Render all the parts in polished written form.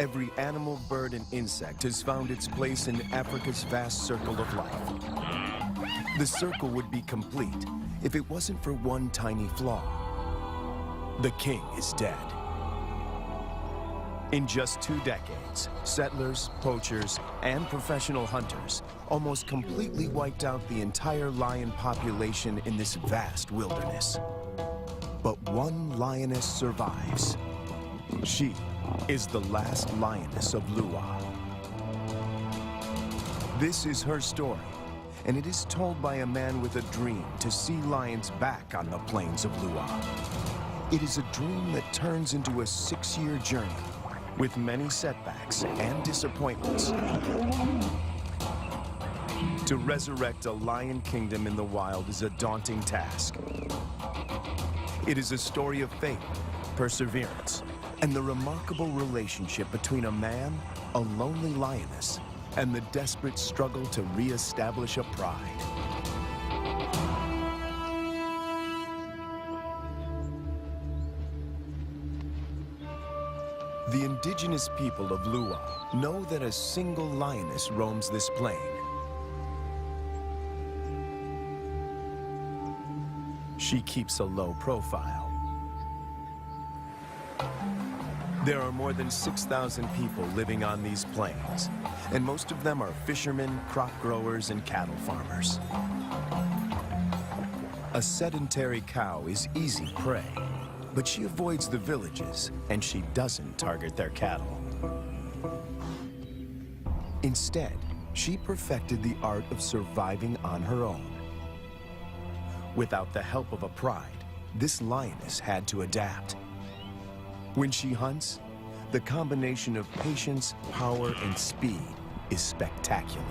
Every animal, bird, and insect has found its place in Africa's vast circle of life. The circle would be complete if it wasn't for one tiny flaw. The king is dead. In just 2 decades, settlers, poachers, and professional hunters almost completely wiped out the entire lion population in this vast wilderness. But one lioness survives. She is the last lioness of Lua. This is her story, and it is told by a man with a dream to see lions back on the plains of Lua. It is a dream that turns into a 6-year journey with many setbacks and disappointments. To resurrect a lion kingdom in the wild is a daunting task. It is a story of faith, perseverance, and the remarkable relationship between a man, a lonely lioness, and the desperate struggle to re-establish a pride. The indigenous people of Lua know that a single lioness roams this plain. She keeps a low profile. There are more than 6,000 people living on these plains, and most of them are fishermen, crop growers, and cattle farmers. A sedentary cow is easy prey, but she avoids the villages, and she doesn't target their cattle. Instead, she perfected the art of surviving on her own. Without the help of a pride, this lioness had to adapt. When she hunts, the combination of patience, power, and speed is spectacular.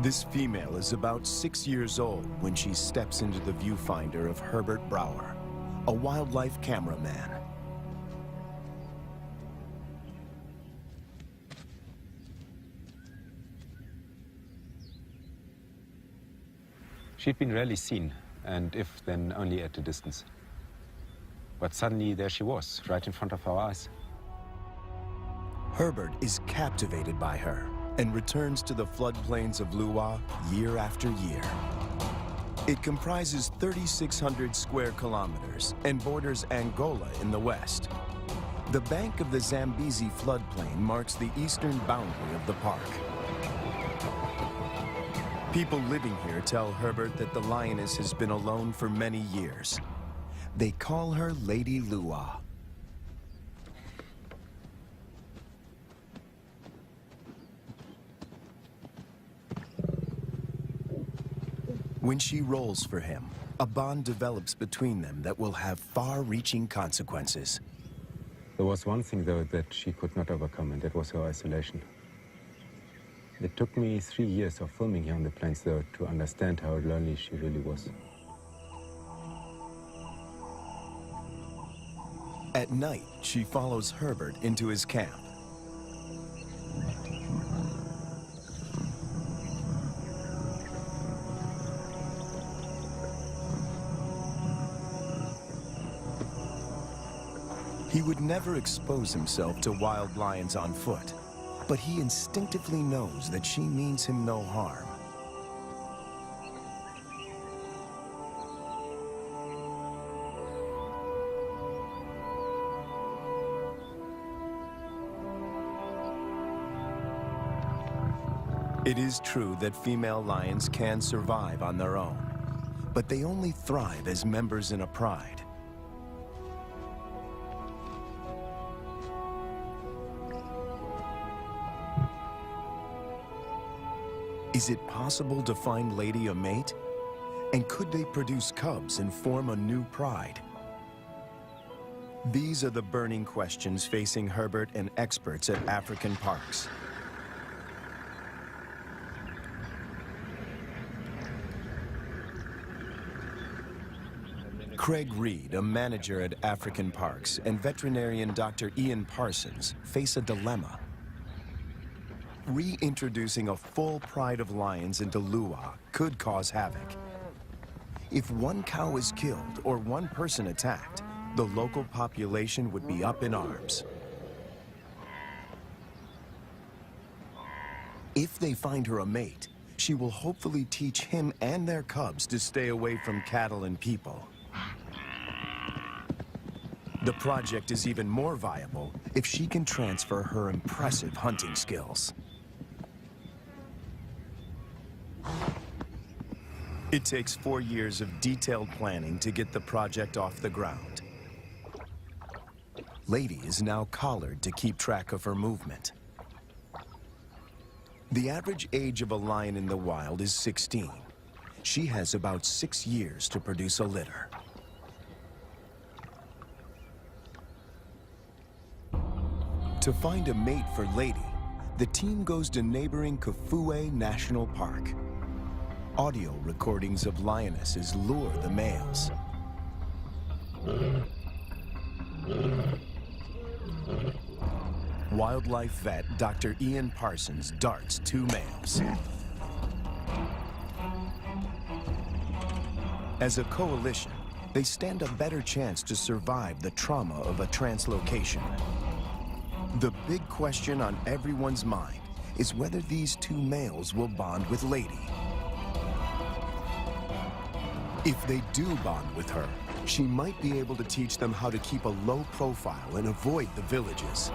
This female is about 6 years old when she steps into the viewfinder of Herbert Brouwer, a wildlife cameraman. She'd been rarely seen, and if then only at a distance. But suddenly there she was, right in front of our eyes. Herbert is captivated by her and returns to the floodplains of Lua year after year. It comprises 3,600 square kilometers and borders Angola in the west. The bank of the Zambezi floodplain marks the eastern boundary of the park. People living here tell Herbert that the lioness has been alone for many years. They call her Lady Lua. When she rolls for him, a bond develops between them that will have far-reaching consequences. There was one thing, though, that she could not overcome, and that was her isolation. It took me 3 years of filming here on the plains, though, to understand how lonely she really was. At night, she follows Herbert into his camp. He would never expose himself to wild lions on foot, but he instinctively knows that she means him no harm. It is true that female lions can survive on their own, but they only thrive as members in a pride. Is it possible to find Lady a mate? And could they produce cubs and form a new pride? These are the burning questions facing Herbert and experts at African parks. Craig Reed, a manager at African Parks, and veterinarian Dr. Ian Parsons face a dilemma. Reintroducing a full pride of lions into Lua could cause havoc. If one cow is killed or one person attacked, the local population would be up in arms. If they find her a mate, she will hopefully teach him and their cubs to stay away from cattle and people. The project is even more viable if she can transfer her impressive hunting skills. It takes 4 years of detailed planning to get the project off the ground. Lady is now collared to keep track of her movement. The average age of a lion in the wild is 16. She has about 6 years to produce a litter. To find a mate for Lady, the team goes to neighboring Kafue National Park. Audio recordings of lionesses lure the males. Wildlife vet Dr. Ian Parsons darts 2 males. As a coalition, they stand a better chance to survive the trauma of a translocation. The big question on everyone's mind is whether these 2 males will bond with Lady. If they do bond with her, she might be able to teach them how to keep a low profile and avoid the villages.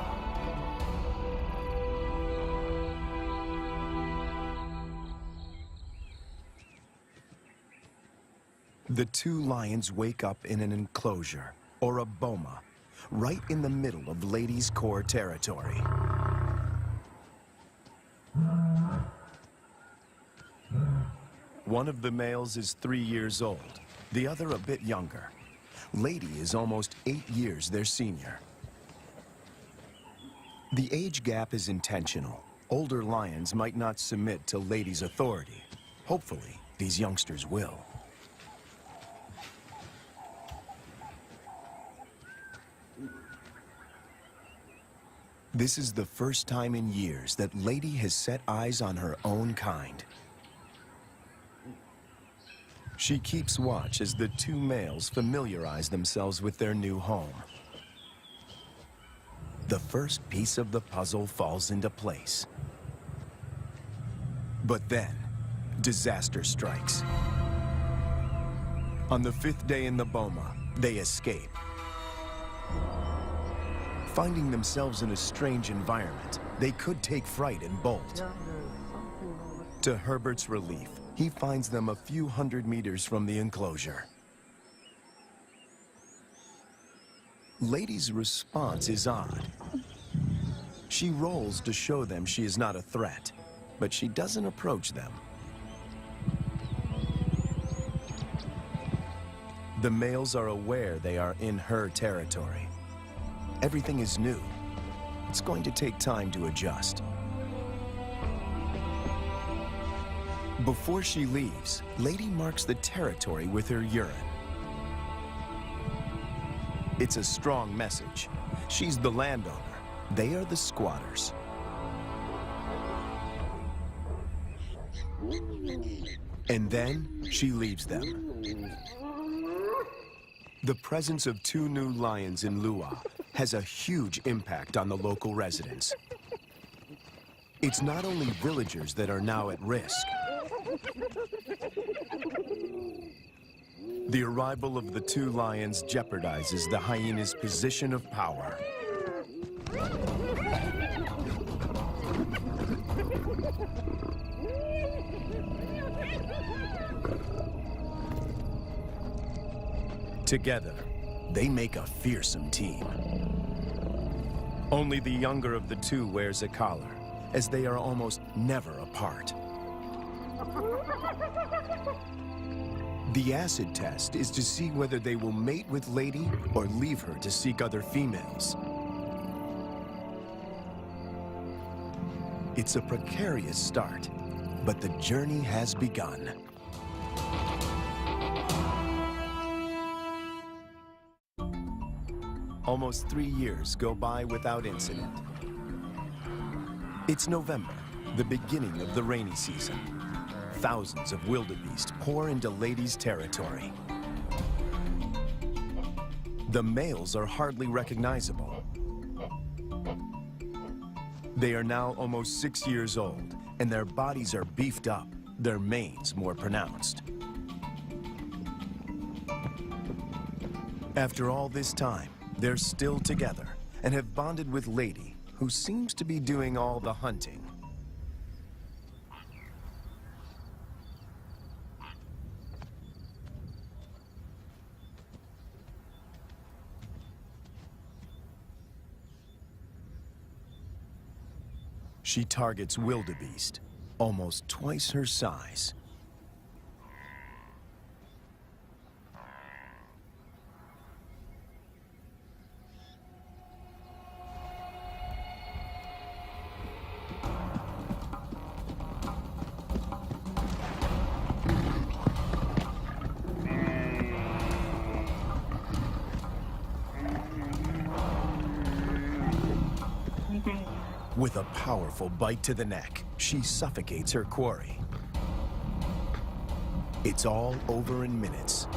The 2 lions wake up in an enclosure, or a boma, right in the middle of Lady's core territory. One of the males is 3 years old, the other a bit younger. Lady is almost 8 years their senior. The age gap is intentional. Older lions might not submit to Lady's authority. Hopefully, these youngsters will. This is the first time in years that Lady has set eyes on her own kind. She keeps watch as the 2 males familiarize themselves with their new home. The first piece of the puzzle falls into place. But then, disaster strikes. On the 5th day in the boma, they escape. Finding themselves in a strange environment, they could take fright and bolt. To Herbert's relief, he finds them a few hundred meters from the enclosure. Lady's response is odd. She rolls to show them she is not a threat, but she doesn't approach them. The males are aware they are in her territory. Everything is new. It's going to take time to adjust. Before she leaves, Lady marks the territory with her urine. It's a strong message. She's the landowner. They are the squatters. And then she leaves them. The presence of 2 new lions in Lua has a huge impact on the local residents. It's not only villagers that are now at risk. The arrival of the 2 lions jeopardizes the hyena's position of power. Together, they make a fearsome team. Only the younger of the 2 wears a collar, as they are almost never apart. The acid test is to see whether they will mate with Lady or leave her to seek other females. It's a precarious start, but the journey has begun. almost 3 years go by without incident. It's November, the beginning of the rainy season. Thousands of wildebeest pour into Lady's territory. The males are hardly recognizable. They are now almost 6 years old, and their bodies are beefed up, their manes more pronounced. After all this time, they're still together and have bonded with Lady, who seems to be doing all the hunting. She targets wildebeest, almost twice her size. With a powerful bite to the neck, she suffocates her quarry. It's all over in minutes.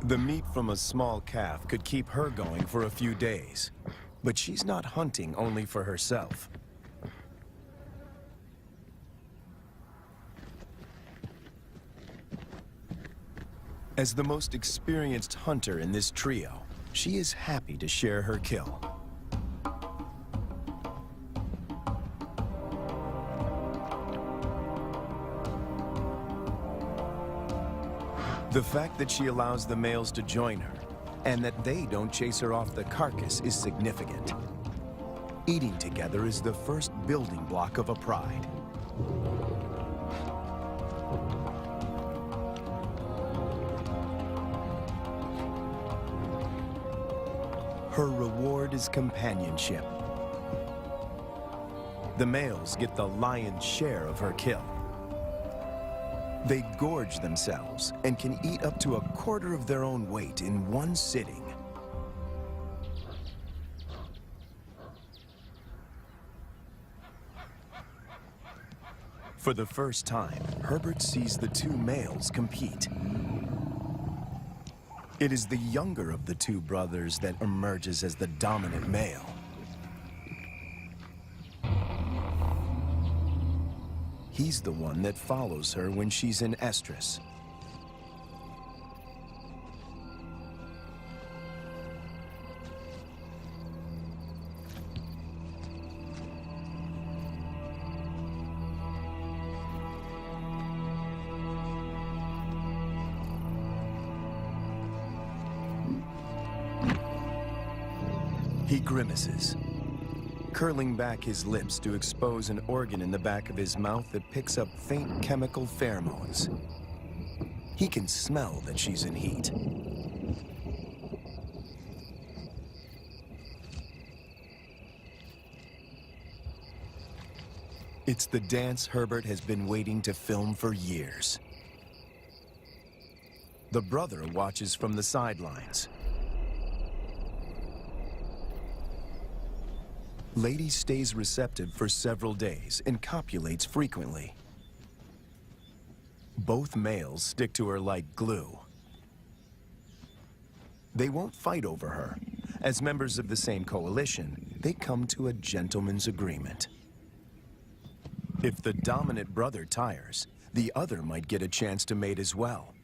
The meat from a small calf could keep her going for a few days, but she's not hunting only for herself. As the most experienced hunter in this trio, she is happy to share her kill. The fact that she allows the males to join her, and that they don't chase her off the carcass, is significant. Eating together is the first building block of a pride. Her reward is companionship. The males get the lion's share of her kill. They gorge themselves and can eat up to a quarter of their own weight in one sitting. For the first time, Herbert sees the two males compete. It is the younger of the two brothers that emerges as the dominant male. He's the one that follows her when she's in estrus. He grimaces, curling back his lips to expose an organ in the back of his mouth that picks up faint chemical pheromones. He can smell that she's in heat. It's the dance Herbert has been waiting to film for years. The brother watches from the sidelines. Lady stays receptive for several days and copulates frequently. Both males stick to her like glue. They won't fight over her. As members of the same coalition, they come to a gentleman's agreement. If the dominant brother tires, the other might get a chance to mate as well.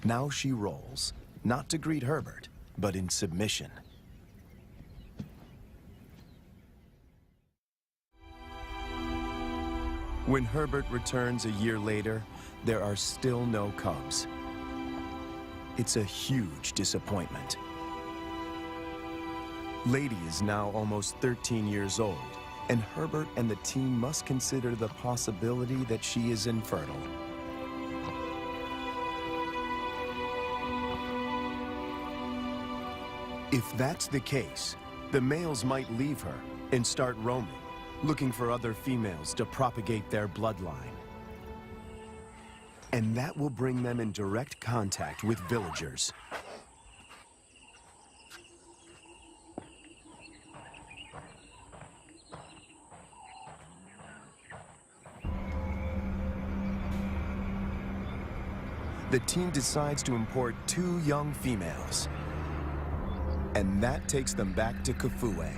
Now she rolls, not to greet Herbert, but in submission. When Herbert returns a year later, there are still no cubs. It's a huge disappointment. Lady is now almost 13 years old, and Herbert and the team must consider the possibility that she is infertile. If that's the case, the males might leave her and start roaming, looking for other females to propagate their bloodline. And that will bring them in direct contact with villagers. the team decides to import 2 young females. And that takes them back to Kafue.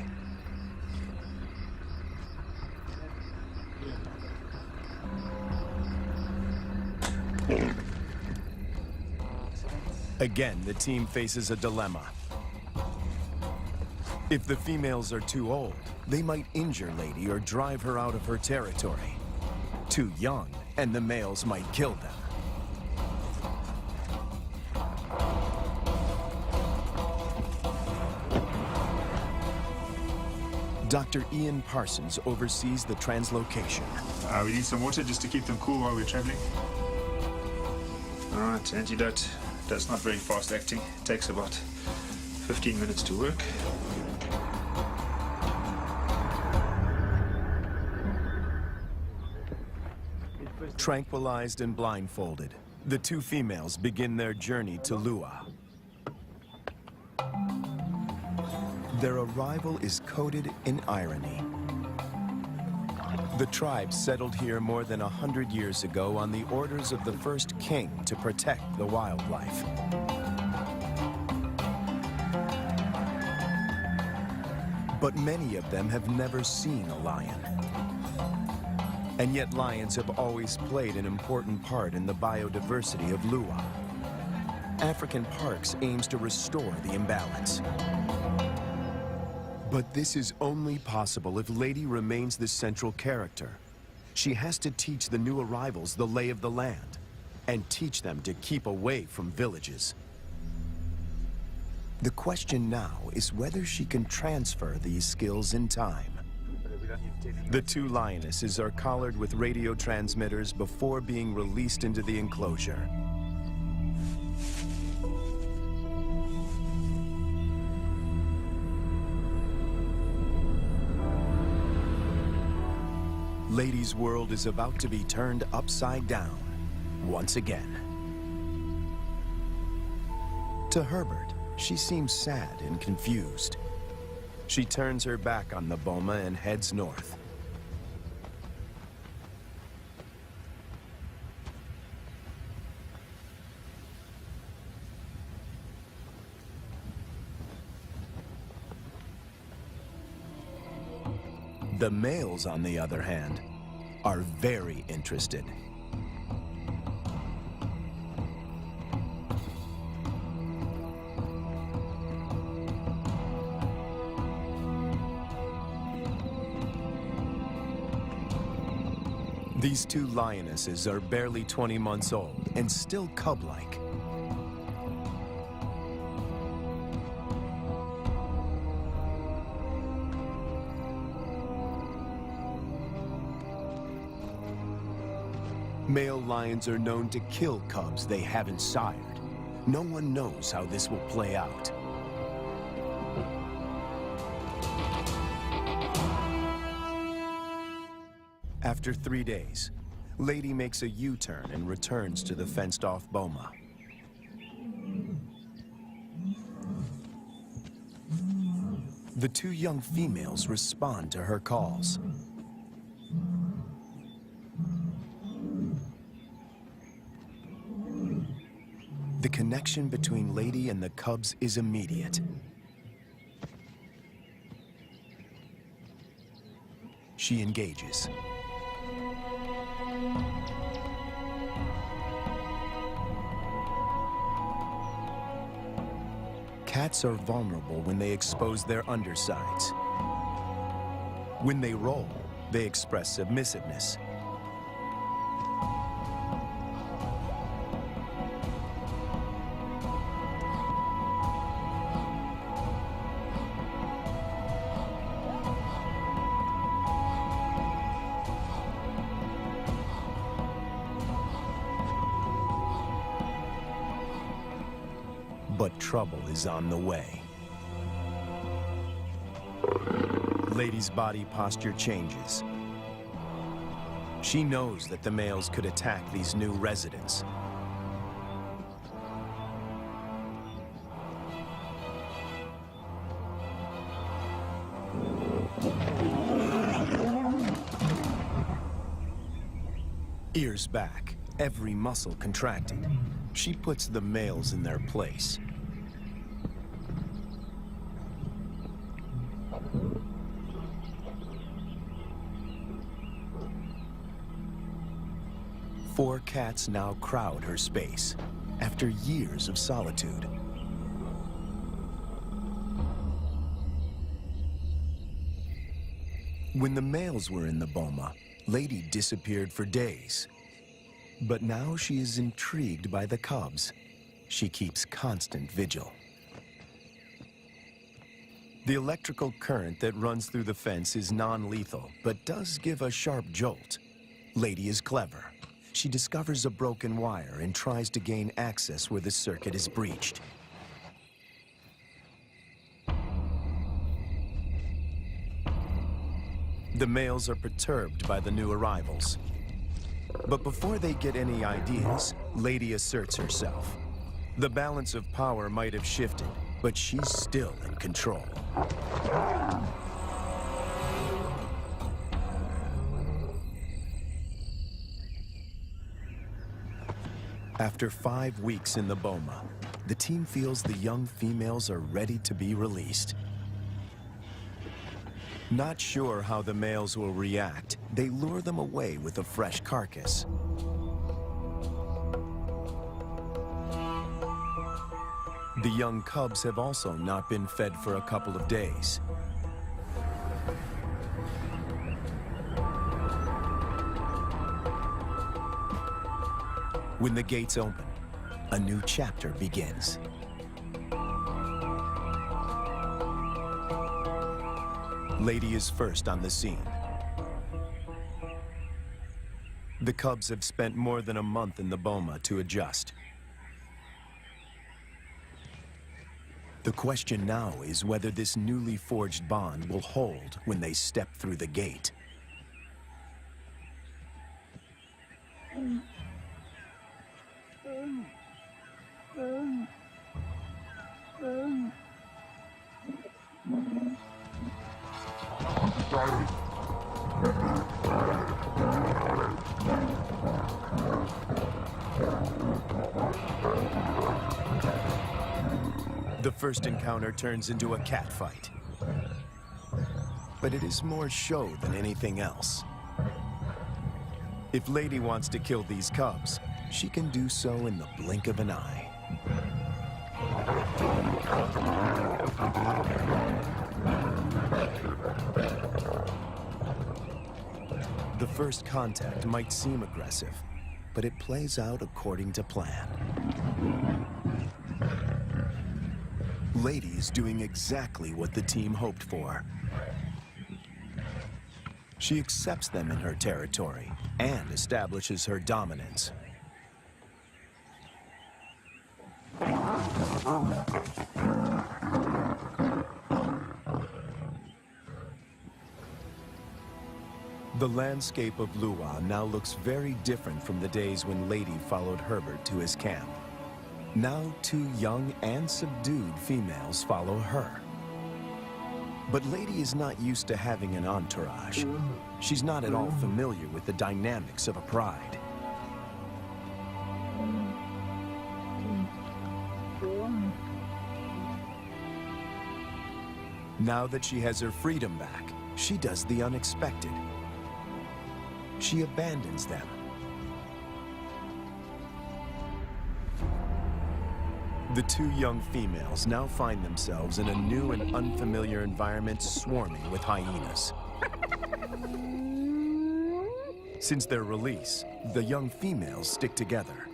Again, the team faces a dilemma. If the females are too old, they might injure Lady or drive her out of her territory. Too young, and the males might kill them. Dr. Ian Parsons oversees the translocation. We need some water just to keep them cool while we're traveling. All right, antidote. That's not very fast acting. It takes about 15 minutes to work. Tranquilized and blindfolded, the 2 females begin their journey to Lua. Their arrival is coated in irony. The tribe settled here more than 100 years ago on the orders of the first king to protect the wildlife. But many of them have never seen a lion. And yet lions have always played an important part in the biodiversity of Lua. African Parks aims to restore the imbalance. But this is only possible if Lady remains the central character. She has to teach the new arrivals the lay of the land and teach them to keep away from villages. The question now is whether she can transfer these skills in time. The 2 lionesses are collared with radio transmitters before being released into the enclosure. Lady's world is about to be turned upside down once again. To Herbert, she seems sad and confused. She turns her back on the boma and heads north. The males, on the other hand, are very interested. These 2 lionesses are barely 20 months old and still cub-like. Male lions are known to kill cubs they haven't sired. No one knows how this will play out. After 3 days, Lady makes a U-turn and returns to the fenced-off boma. The 2 young females respond to her calls. The connection between Lady and the cubs is immediate. She engages. Cats are vulnerable when they expose their undersides. When they roll, they express submissiveness. But trouble is on the way. Lady's body posture changes. She knows that the males could attack these new residents. Ears back, every muscle contracted. She puts the males in their place. Four cats now crowd her space after years of solitude. When the males were in the boma, Lady disappeared for days. But now she is intrigued by the cubs. She keeps constant vigil. The electrical current that runs through the fence is non-lethal, but does give a sharp jolt. Lady is clever. She discovers a broken wire and tries to gain access where the circuit is breached. The males are perturbed by the new arrivals. But before they get any ideas, Lady asserts herself. The balance of power might have shifted, but she's still in control. After 5 weeks in the boma, the team feels the young females are ready to be released. Not sure how the males will react, they lure them away with a fresh carcass. The young cubs have also not been fed for a couple of days. When the gates open, a new chapter begins. Lady is first on the scene. The cubs have spent more than a month in the boma to adjust. The question now is whether this newly forged bond will hold when they step through the gate. The first encounter turns into a cat fight. But it is more show than anything else. If Lady wants to kill these cubs, she can do so in the blink of an eye. The first contact might seem aggressive, but it plays out according to plan. Lady is doing exactly what the team hoped for. She accepts them in her territory and establishes her dominance. The landscape of Lua now looks very different from the days when Lady followed Herbert to his camp. Now 2 young and subdued females follow her. But Lady is not used to having an entourage. She's not at all familiar with the dynamics of a pride. Now that she has her freedom back, she does the unexpected. She abandons them. The 2 young females now find themselves in a new and unfamiliar environment swarming with hyenas. Since their release, the young females stick together.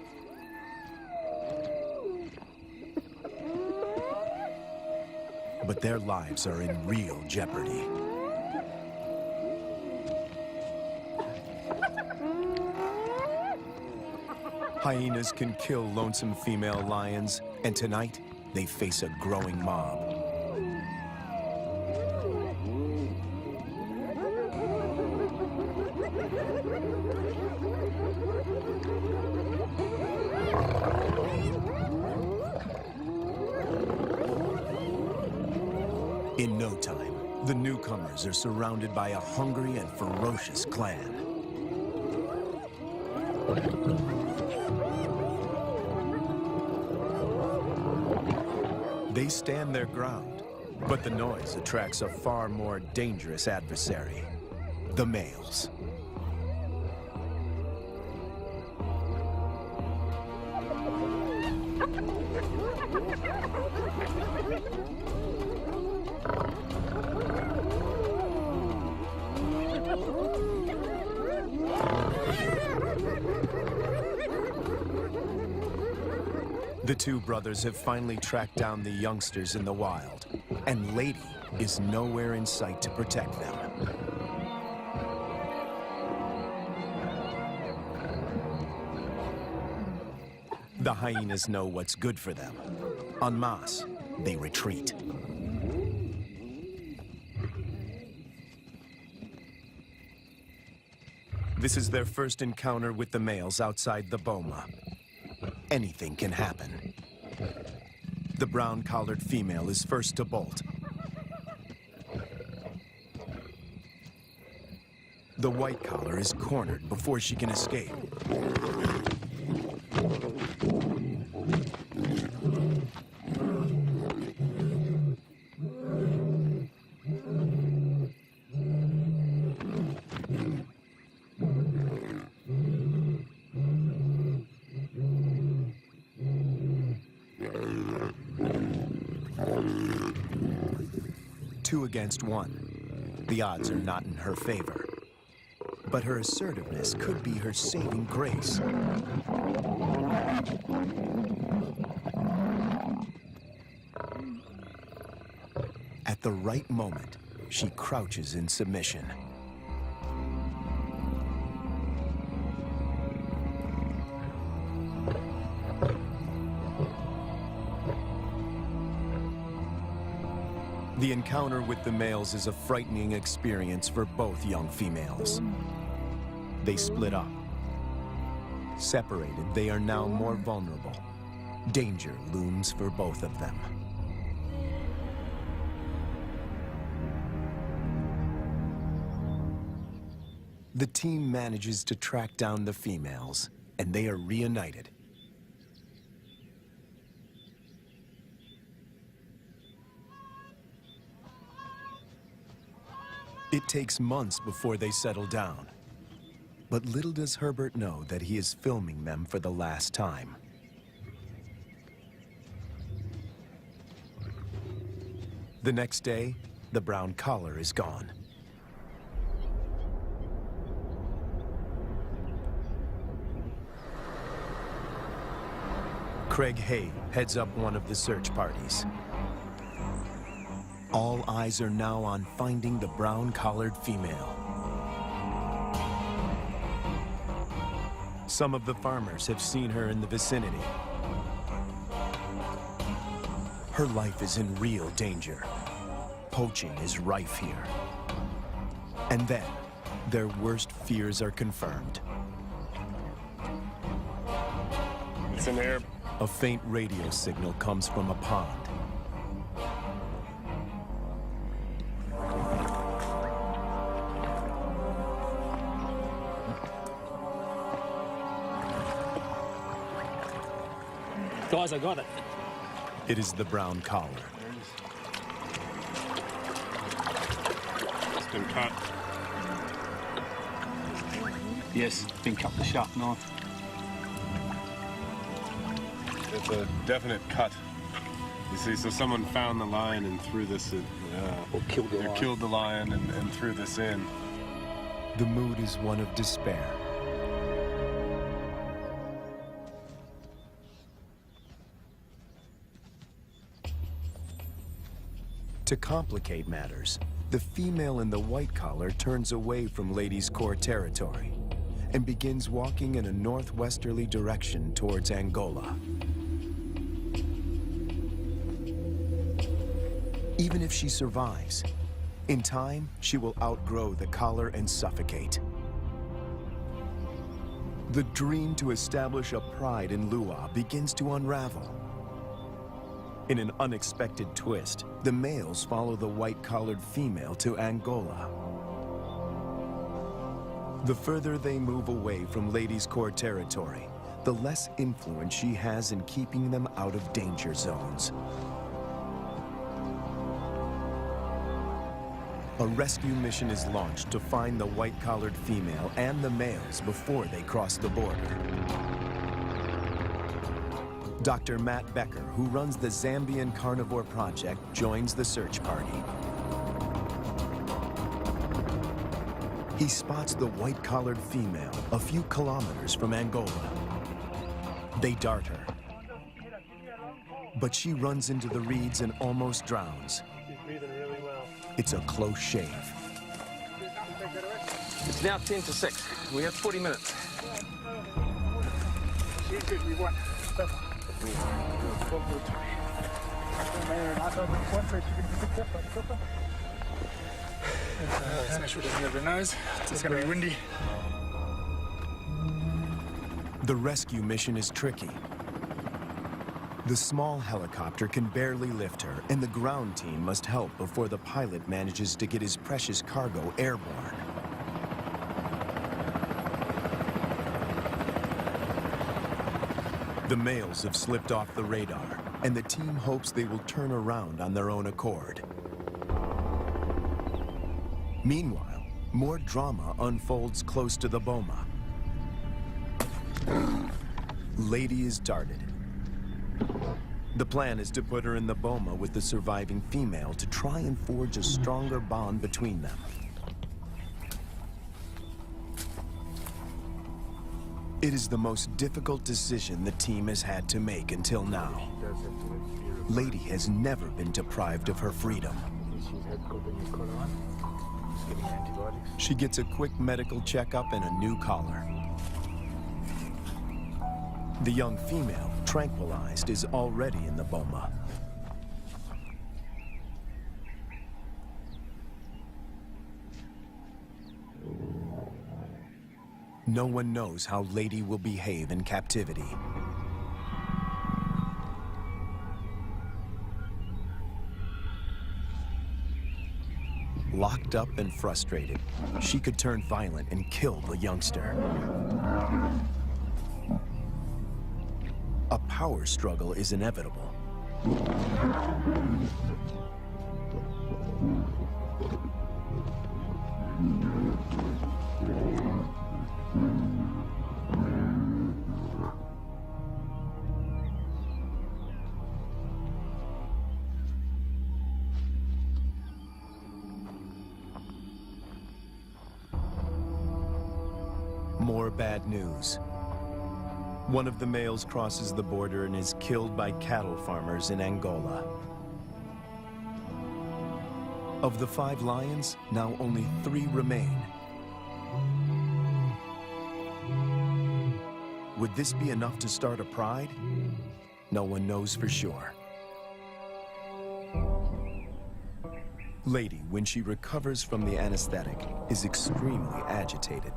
But their lives are in real jeopardy. Hyenas can kill lonesome female lions, and tonight, they face a growing mob. In no time, the newcomers are surrounded by a hungry and ferocious clan. They stand their ground, but the noise attracts a far more dangerous adversary, the males. The two brothers have finally tracked down the youngsters in the wild, and Lady is nowhere in sight to protect them. The hyenas know what's good for them. En masse, they retreat. This is their first encounter with the males outside the boma. Anything can happen. The brown-collared female is first to bolt. The white collar is cornered before she can escape. Two against one. The odds are not in her favor. But her assertiveness could be her saving grace. At the right moment, she crouches in submission. The encounter with the males is a frightening experience for both young females. They split up. Separated, they are now more vulnerable. Danger looms for both of them. The team manages to track down the females, and they are reunited. It takes months before they settle down. But little does Herbert know that he is filming them for the last time. The next day, the brown collar is gone. Craig Hay heads up one of the search parties. All eyes are now on finding the brown-collared female. Some of the farmers have seen her in the vicinity. Her life is in real danger. Poaching is rife here. And then, their worst fears are confirmed. It's in there. A faint radio signal comes from a pond. Guys, I got it. It is the brown collar. It's been cut. Yes, been cut with a sharp knife. It's a definite cut. You see, so someone found the lion and threw this in. Or killed the lion. Killed the lion and threw this in. The mood is one of despair. To complicate matters, the female in the white collar turns away from Lady's core territory and begins walking in a northwesterly direction towards Angola. Even if she survives, in time, she will outgrow the collar and suffocate. The dream to establish a pride in Lua begins to unravel. In an unexpected twist, the males follow the white-collared female to Angola. The further they move away from Lady's core territory, the less influence she has in keeping them out of danger zones. A rescue mission is launched to find the white-collared female and the males before they cross the border. Dr. Matt Becker, who runs the Zambian Carnivore Project, joins the search party. He spots the white-collared female a few kilometers from Angola. They dart her, but she runs into the reeds and almost drowns. She's breathing really well. It's a close shave. It's now 10 to 6. We have 40 minutes. She's good. We won. Smash doesn't have her nose. It's going to be windy. The rescue mission is tricky. The small helicopter can barely lift her, and the ground team must help before the pilot manages to get his precious cargo airborne. The males have slipped off the radar, and the team hopes they will turn around on their own accord. Meanwhile, more drama unfolds close to the boma. Lady is darted. The plan is to put her in the boma with the surviving female to try and forge a stronger bond between them. It is the most difficult decision the team has had to make until now. Lady has never been deprived of her freedom. She gets a quick medical checkup and a new collar. The young female, tranquilized, is already in the boma. No one knows how Lady will behave in captivity. Locked up and frustrated, she could turn violent and kill the youngster. A power struggle is inevitable. More bad news. One of the males crosses the border and is killed by cattle farmers in Angola. Of the 5 lions, now only 3 remain. Would this be enough to start a pride? No one knows for sure. Lady, when she recovers from the anesthetic, is extremely agitated.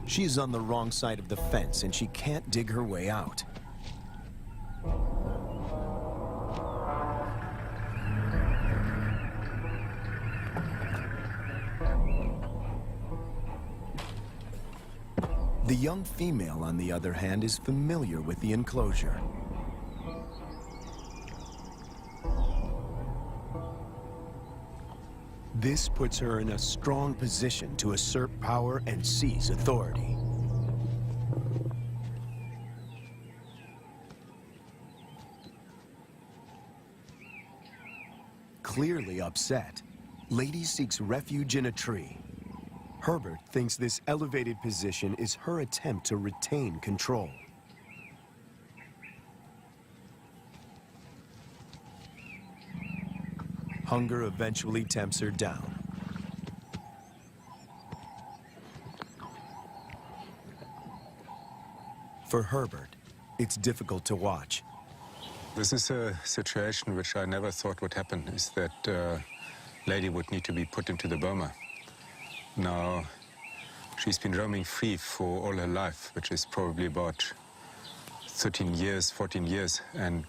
She is on the wrong side of the fence and she can't dig her way out. The young female, on the other hand, is familiar with the enclosure. This puts her in a strong position to assert power and seize authority. Clearly upset, Lady seeks refuge in a tree. Herbert thinks this elevated position is her attempt to retain control. Hunger eventually tempts her down. For Herbert, it's difficult to watch. This is a situation which I never thought would happen, is that Lady would need to be put into the boma. Now, she's been roaming free for all her life, which is probably about 13 years, 14 years, and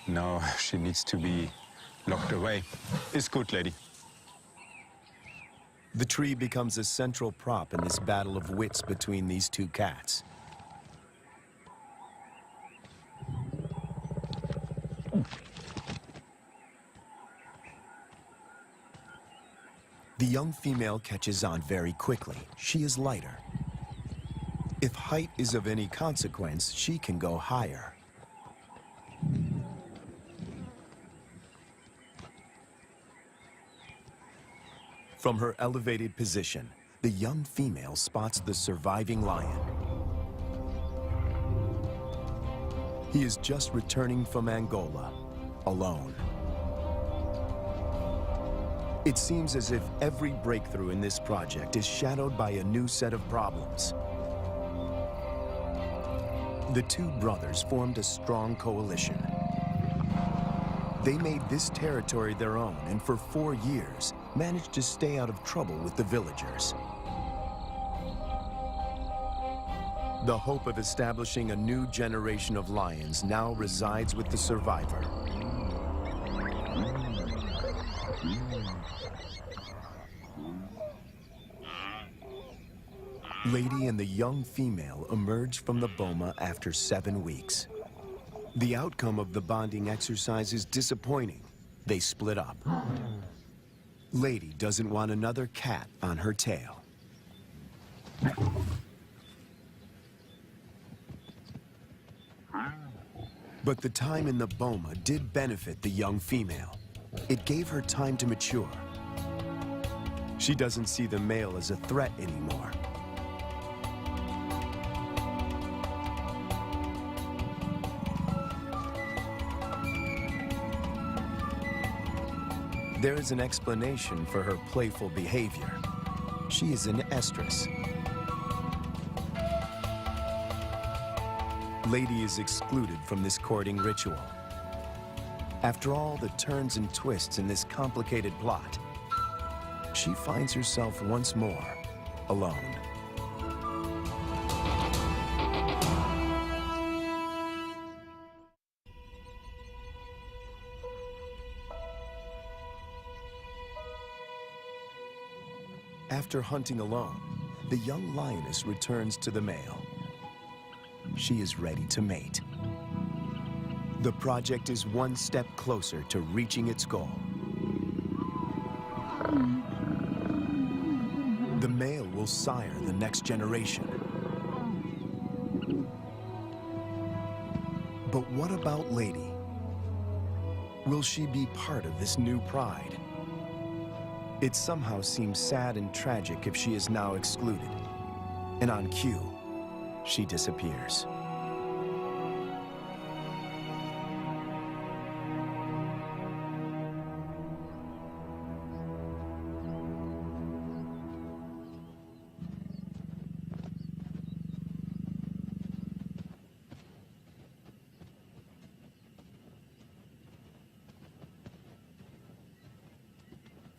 now she needs to be locked away. It's good, Lady. The tree becomes a central prop in this battle of wits between these two cats. The young female catches on very quickly. She is lighter. If height is of any consequence, she can go higher. From her elevated position, the young female spots the surviving lion. He is just returning from Angola, alone. It seems as if every breakthrough in this project is shadowed by a new set of problems. The two brothers formed a strong coalition. They made this territory their own and for 4 years managed to stay out of trouble with the villagers. The hope of establishing a new generation of lions now resides with the survivor. Lady and the young female emerge from the boma after 7 weeks. The outcome of the bonding exercise is disappointing. They split up. Lady doesn't want another cat on her tail. But the time in the boma did benefit the young female. It gave her time to mature. She doesn't see the male as a threat anymore. There is an explanation for her playful behavior. She is an estrus. Lady is excluded from this courting ritual. After all the turns and twists in this complicated plot, she finds herself once more alone. After hunting alone, the young lioness returns to the male. She is ready to mate. The project is one step closer to reaching its goal. The male will sire the next generation. But what about Lady? Will she be part of this new pride? It somehow seems sad and tragic if she is now excluded. And on cue, she disappears.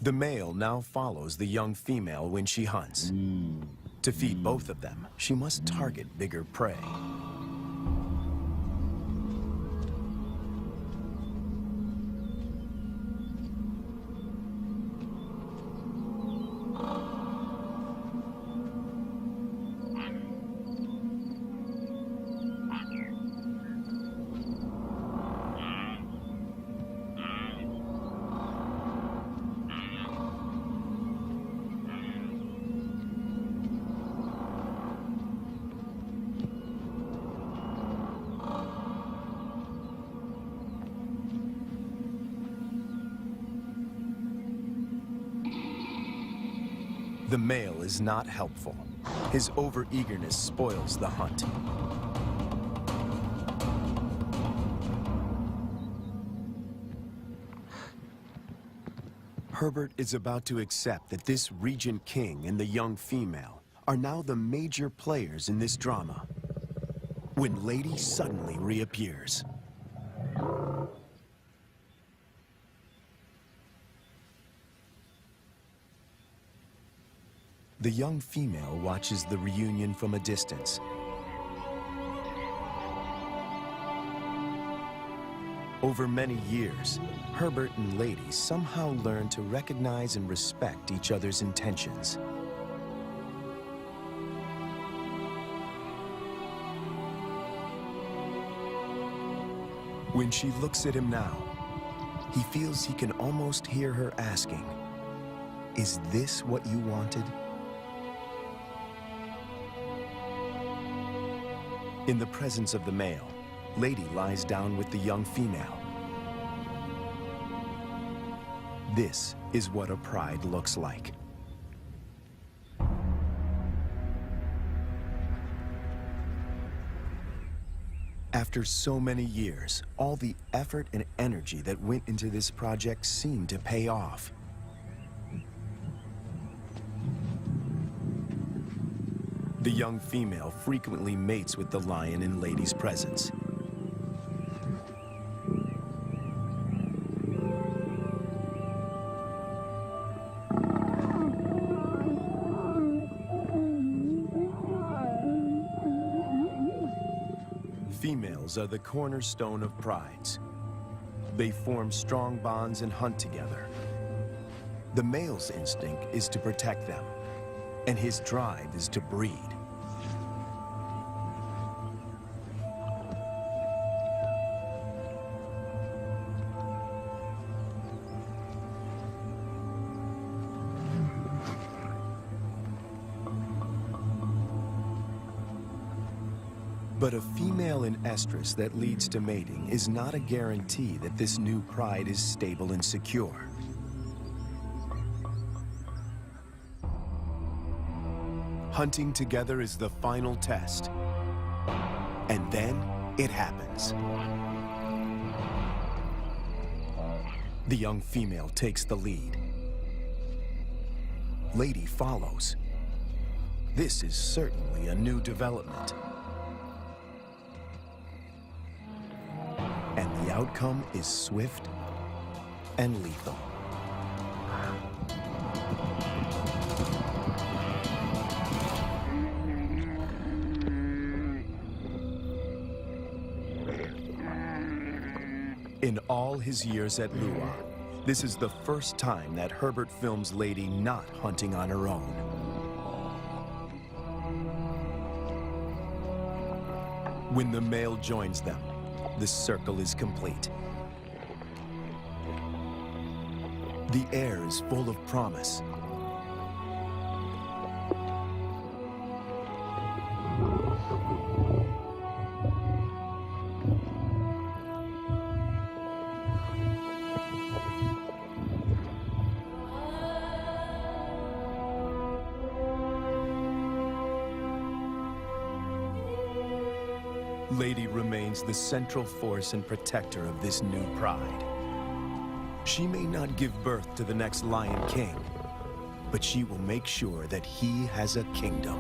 The male now follows the young female when she hunts. To feed both of them, she must target bigger prey. The male is not helpful. His overeagerness spoils the hunt. Herbert is about to accept that this regent king and the young female are now the major players in this drama, when Lady suddenly reappears. The young female watches the reunion from a distance. Over many years, Herbert and Lady somehow learned to recognize and respect each other's intentions. When she looks at him now, he feels he can almost hear her asking, "Is this what you wanted?" In the presence of the male, Lady lies down with the young female. This is what a pride looks like. After so many years, all the effort and energy that went into this project seemed to pay off. The young female frequently mates with the lion in Lady's presence. Females are the cornerstone of prides. They form strong bonds and hunt together. The male's instinct is to protect them, and his drive is to breed. But a female in estrus that leads to mating is not a guarantee that this new pride is stable and secure. Hunting together is the final test. And then it happens. The young female takes the lead. Lady follows. This is certainly a new development. And the outcome is swift and lethal. In all his years at Lua, this is the first time that Herbert films Lady not hunting on her own. When the male joins them, the circle is complete. The air is full of promise. Lady remains the central force and protector of this new pride. She may not give birth to the next Lion King, but she will make sure that he has a kingdom.